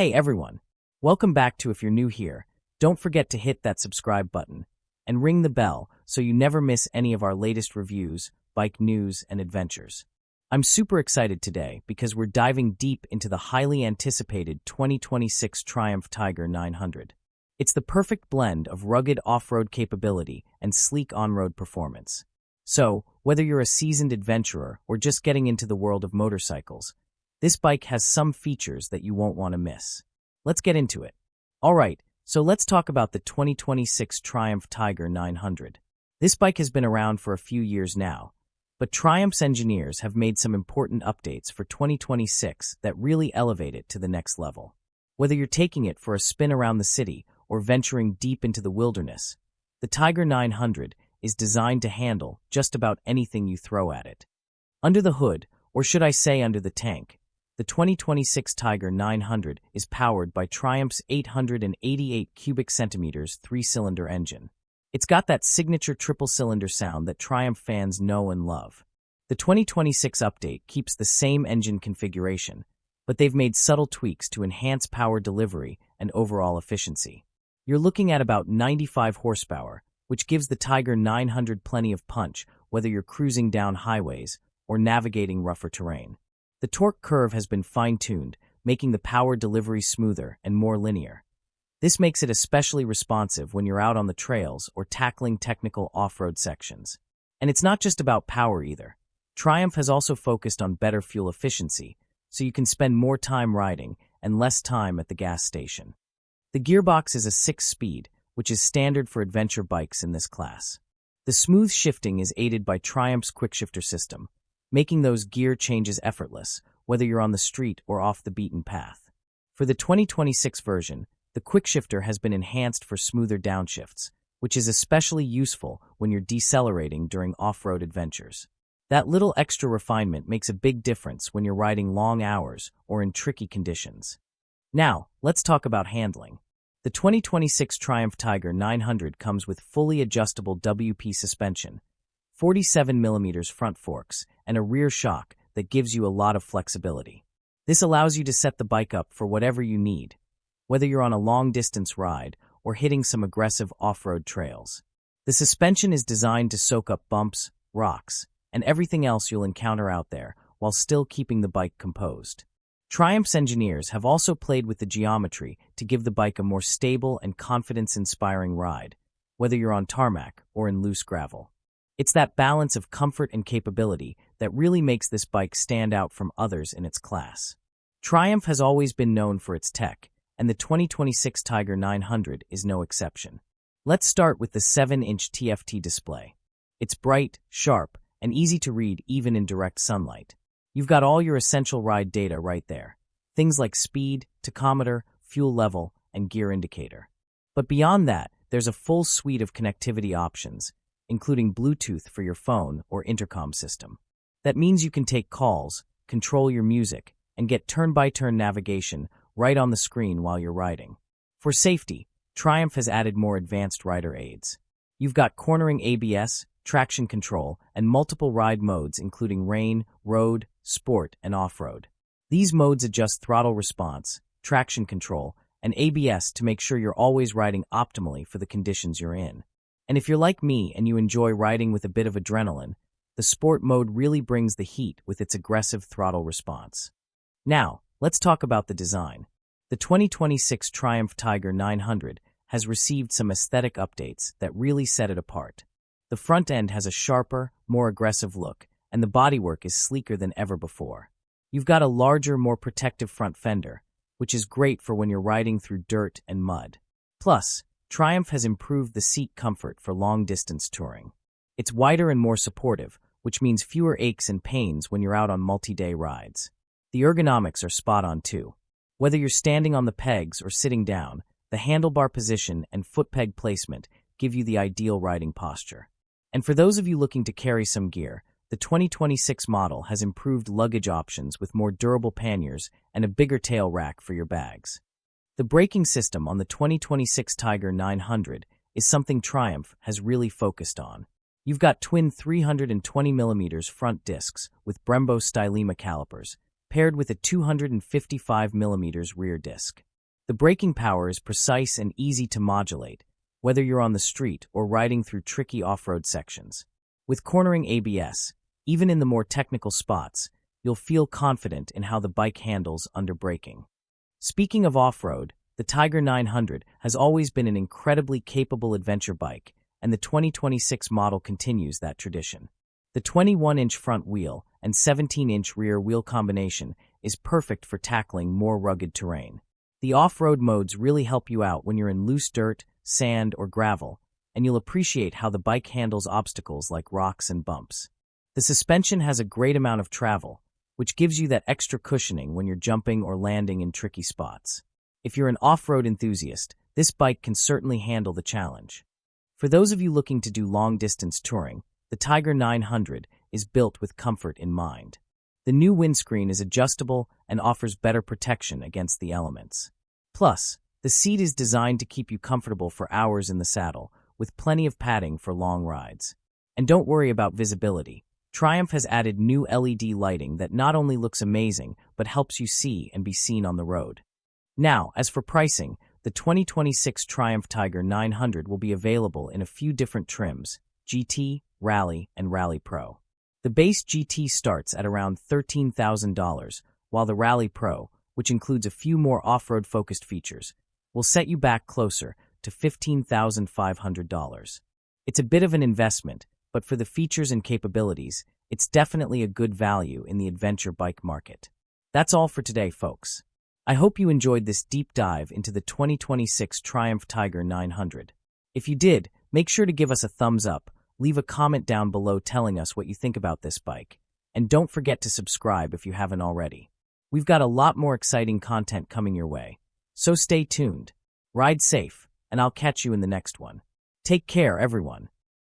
Hey everyone, welcome back to If you're new here, don't forget to hit that subscribe button and ring the bell so you never miss any of our latest reviews, bike news, and adventures. I'm super excited today because we're diving deep into the highly anticipated 2026 Triumph Tiger 900. It's the perfect blend of rugged off-road capability and sleek on-road performance. So, whether you're a seasoned adventurer or just getting into the world of motorcycles, this bike has some features that you won't want to miss. Let's get into it. Alright, so let's talk about the 2026 Triumph Tiger 900. This bike has been around for a few years now, but Triumph's engineers have made some important updates for 2026 that really elevate it to the next level. Whether you're taking it for a spin around the city or venturing deep into the wilderness, the Tiger 900 is designed to handle just about anything you throw at it. Under the hood, or should I say under the tank, the 2026 Tiger 900 is powered by Triumph's 888 cubic centimeters three-cylinder engine. It's got that signature triple-cylinder sound that Triumph fans know and love. The 2026 update keeps the same engine configuration, but they've made subtle tweaks to enhance power delivery and overall efficiency. You're looking at about 95 horsepower, which gives the Tiger 900 plenty of punch whether you're cruising down highways or navigating rougher terrain. The torque curve has been fine-tuned, making the power delivery smoother and more linear. This makes it especially responsive when you're out on the trails or tackling technical off-road sections. And it's not just about power either. Triumph has also focused on better fuel efficiency, so you can spend more time riding and less time at the gas station. The gearbox is a 6-speed, which is standard for adventure bikes in this class. The smooth shifting is aided by Triumph's quickshifter system, making those gear changes effortless, whether you're on the street or off the beaten path. For the 2026 version, the quickshifter has been enhanced for smoother downshifts, which is especially useful when you're decelerating during off-road adventures. That little extra refinement makes a big difference when you're riding long hours or in tricky conditions. Now, let's talk about handling. The 2026 Triumph Tiger 900 comes with fully adjustable WP suspension, 47mm front forks, and a rear shock that gives you a lot of flexibility. This allows you to set the bike up for whatever you need, whether you're on a long-distance ride or hitting some aggressive off-road trails. The suspension is designed to soak up bumps, rocks, and everything else you'll encounter out there while still keeping the bike composed. Triumph's engineers have also played with the geometry to give the bike a more stable and confidence-inspiring ride, whether you're on tarmac or in loose gravel. It's that balance of comfort and capability that really makes this bike stand out from others in its class. Triumph has always been known for its tech, and the 2026 Tiger 900 is no exception. Let's start with the 7-inch TFT display. It's bright, sharp, and easy to read even in direct sunlight. You've got all your essential ride data right there. Things like speed, tachometer, fuel level, and gear indicator. But beyond that, there's a full suite of connectivity options, including Bluetooth for your phone or intercom system. That means you can take calls, control your music, and get turn-by-turn navigation right on the screen while you're riding. For safety, Triumph has added more advanced rider aids. You've got cornering ABS, traction control, and multiple ride modes including rain, road, sport, and off-road. These modes adjust throttle response, traction control, and ABS to make sure you're always riding optimally for the conditions you're in. And if you're like me and you enjoy riding with a bit of adrenaline, the sport mode really brings the heat with its aggressive throttle response. Now, let's talk about the design. The 2026 Triumph Tiger 900 has received some aesthetic updates that really set it apart. The front end has a sharper, more aggressive look, and the bodywork is sleeker than ever before. You've got a larger, more protective front fender, which is great for when you're riding through dirt and mud. Plus, Triumph has improved the seat comfort for long-distance touring. It's wider and more supportive, which means fewer aches and pains when you're out on multi-day rides. The ergonomics are spot-on too. Whether you're standing on the pegs or sitting down, the handlebar position and foot peg placement give you the ideal riding posture. And for those of you looking to carry some gear, the 2026 model has improved luggage options with more durable panniers and a bigger tail rack for your bags. The braking system on the 2026 Tiger 900 is something Triumph has really focused on. You've got twin 320mm front discs with Brembo Stylema calipers, paired with a 255mm rear disc. The braking power is precise and easy to modulate, whether you're on the street or riding through tricky off-road sections. With cornering ABS, even in the more technical spots, you'll feel confident in how the bike handles under braking. Speaking of off-road, the Tiger 900 has always been an incredibly capable adventure bike, and the 2026 model continues that tradition. The 21-inch front wheel and 17-inch rear wheel combination is perfect for tackling more rugged terrain. The off-road modes really help you out when you're in loose dirt, sand, or gravel, and you'll appreciate how the bike handles obstacles like rocks and bumps. The suspension has a great amount of travel, which gives you that extra cushioning when you're jumping or landing in tricky spots. If you're an off-road enthusiast, this bike can certainly handle the challenge. For those of you looking to do long-distance touring, the Tiger 900 is built with comfort in mind. The new windscreen is adjustable and offers better protection against the elements. Plus, the seat is designed to keep you comfortable for hours in the saddle, with plenty of padding for long rides. And don't worry about visibility. Triumph has added new LED lighting that not only looks amazing, but helps you see and be seen on the road. Now, as for pricing, the 2026 Triumph Tiger 900 will be available in a few different trims: GT, Rally, and Rally Pro. The base GT starts at around $13,000, while the Rally Pro, which includes a few more off-road focused features, will set you back closer to $15,500. It's a bit of an investment, but for the features and capabilities, it's definitely a good value in the adventure bike market. That's all for today, folks. I hope you enjoyed this deep dive into the 2026 Triumph Tiger 900. If you did, make sure to give us a thumbs up, leave a comment down below telling us what you think about this bike, and don't forget to subscribe if you haven't already. We've got a lot more exciting content coming your way, so stay tuned. Ride safe, and I'll catch you in the next one. Take care, everyone.